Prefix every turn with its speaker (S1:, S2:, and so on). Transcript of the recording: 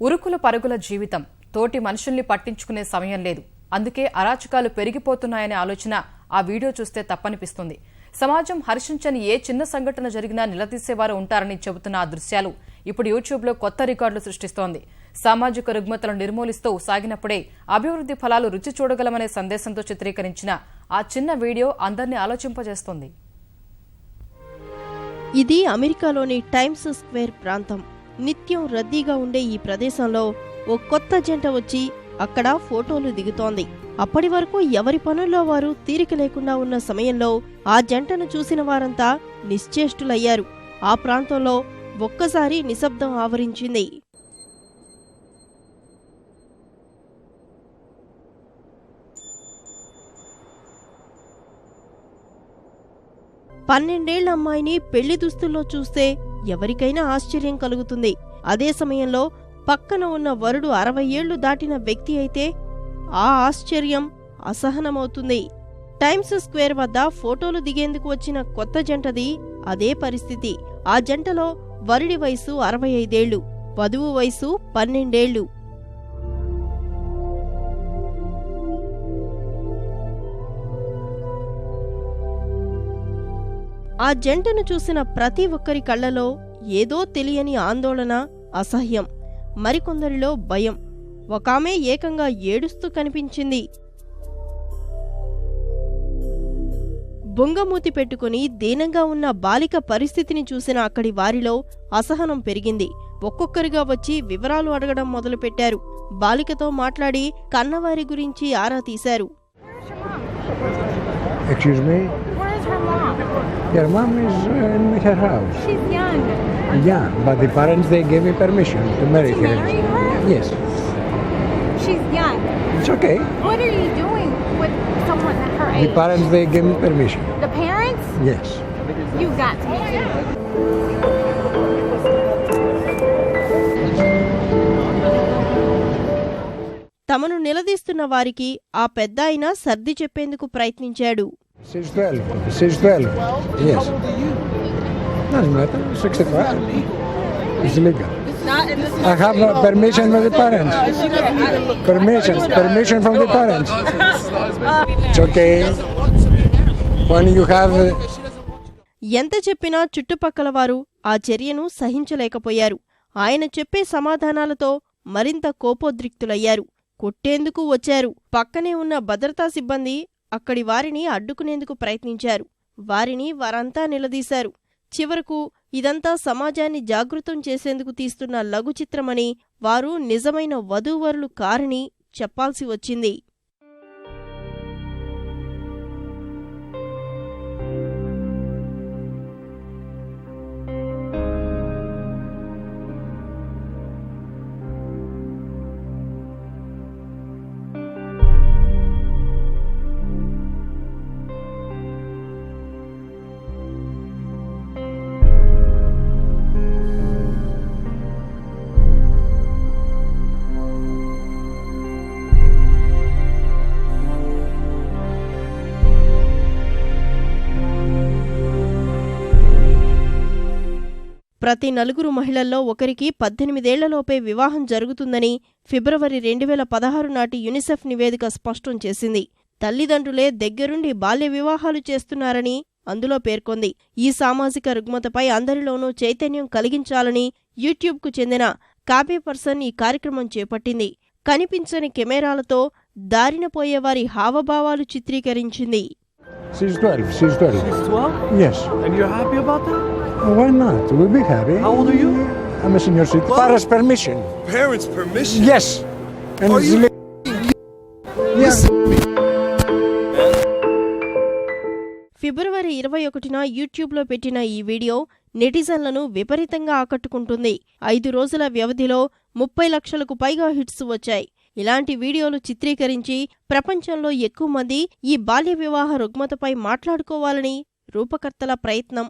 S1: ఉరుకుల పరుగుల జీవితం, తోటి మనుషుల్ని పట్టించుకునే సమయం లేదు. అందుకే అరాచకాలు పెరిగిపోతున్నాయనే ఆలోచన ఆ వీడియో చూస్తే తప్పనిపిస్తుంది. సమాజం హర్షించని ఏ చిన్న సంఘటన జరిగినా నిలదీసేవారు ఉంటారని చెబుతున్న ఆ దృశ్యాలు ఇప్పుడు యూట్యూబ్లో కొత్త రికార్డులు సృష్టిస్తోంది. సామాజిక రుగ్మతలను నిర్మూలిస్తూ సాగినప్పుడే అభివృద్ధి ఫలాలు రుచి చూడగలమనే సందేశంతో చిత్రీకరించిన ఆ చిన్న వీడియో అందరినీ ఆలోచింపజేస్తోంది.
S2: ఇది అమెరికాలోని టైమ్స్ స్క్వేర్ ప్రాంతం. నిత్యం రద్దీగా ఉండే ఈ ప్రదేశంలో ఓ కొత్త జంట వచ్చి అక్కడ ఫోటోలు దిగుతోంది. అప్పటి వరకు ఎవరి పనుల్లో వారు తీరిక లేకుండా ఉన్న సమయంలో ఆ జంటను చూసిన వారంతా నిశ్చేష్టులయ్యారు. ఆ ప్రాంతంలో ఒక్కసారి నిశ్శబ్దం ఆవరించింది. పన్నెండేళ్ల అమ్మాయిని పెళ్లి దుస్తుల్లో చూస్తే ఎవరికైనా ఆశ్చర్యం కలుగుతుంది. అదే సమయంలో పక్కన ఉన్న వరుడు 60 ఏళ్లు దాటిన వ్యక్తి అయితే ఆ ఆశ్చర్యం అసహనమవుతుంది. టైమ్స్ స్క్వేర్ వద్ద ఫోటోలు దిగేందుకు వచ్చిన కొత్త జంటది అదే పరిస్థితి. ఆ జంటలో వరుడి వయసు 65 ఏళ్లు, వధువు వయసు 12 ఏళ్లు. ఆ జంటను చూసిన ప్రతి ఒక్కరి కళ్లలో ఏదో తెలియని ఆందోళన, అసహ్యం, మరికొందరిలో భయం. ఒకామె ఏకంగా ఏడుస్తూ కనిపించింది. బొంగమూతి పెట్టుకుని దీనంగా ఉన్న బాలిక పరిస్థితిని చూసిన అక్కడి వారిలో అసహనం పెరిగింది. ఒక్కొక్కరిగా వచ్చి వివరాలు అడగడం మొదలుపెట్టారు. బాలికతో మాట్లాడి కన్నవారి గురించి ఆరా తీశారు.
S3: Your mom is in her house.
S4: She's young.
S3: Yeah, but the parents, they gave me permission to marry her.
S4: Marry her?
S3: Yes.
S4: She's young.
S3: It's okay.
S4: What are you doing with someone at her age?
S3: The parents, they gave me permission.
S4: The parents?
S3: Yes.
S4: You got to be kidding.
S2: తమను నిలదీస్తున్న వారికి ఆ పెద్దాయన సర్ది చెప్పేందుకు ప్రయత్నించాడు.
S3: She's 12. She's 12. Yes. Doesn't matter. 65. It's legal. I have permission from the parents. Permission from the parents. It's okay. When you have...
S2: ఎంత చెప్పినా చుట్టుపక్కల వారు ఆ చర్యను సహించలేకపోయారు. ఆయన చెప్పే సమాధానాలతో మరింత కోపోద్రిక్తులయ్యారు. కొట్టేందుకు వచ్చారు. పక్కనే ఉన్న భద్రతా సిబ్బంది అక్కడి వారిని అడ్డుకునేందుకు ప్రయత్నించారు. వారిని వారంతా నిలదీశారు. చివరకు ఇదంతా సమాజాన్ని జాగృతం చేసేందుకు తీస్తున్న లఘు చిత్రమని, వారు నిజమైన వధూవరులు కారని చెప్పాల్సి వచ్చింది. ప్రతి 4 మహిళల్లో ఒకరికి 18 ఏళ్లలోపే వివాహం జరుగుతుందని ఫిబ్రవరి 2016 నాటి యునిసెఫ్ నివేదిక స్పష్టం చేసింది. తల్లిదండ్రులే దగ్గరుండి బాల్య వివాహాలు చేస్తున్నారని అందులో పేర్కొంది. ఈ సామాజిక రుగ్మతపై అందరిలోనూ చైతన్యం కలిగించాలని యూట్యూబ్కు చెందిన కాపీ పర్సన్ ఈ కార్యక్రమం చేపట్టింది. కనిపించని కెమెరాలతో దారిన పోయేవారి హావభావాలు చిత్రీకరించింది.
S3: She's 12. She's 12.
S5: She's 12?
S3: Yes.
S5: And you're happy about that?
S3: Why not? We'll be happy.
S5: How old are you?
S3: I'm a senior citizen. Parents' permission.
S6: Parents' permission?
S3: Yes. And
S6: Are
S3: it's
S6: you
S3: Yes.
S2: ఫిబ్రవరి 21న యూట్యూబ్లో పెట్టిన ఈ video నెటిజన్లను విపరీతంగా ఆకట్టుకుంటుంది. 5 రోజుల వ్యవధిలో 30 లక్షలకు పైగా hits వచ్చాయి. ఇలాంటి వీడియోలు చిత్రీకరించి ప్రపంచంలో ఎక్కువ మంది ఈ బాల్య వివాహ రుగ్మతపై మాట్లాడుకోవాలని రూపకర్తల ప్రయత్నం.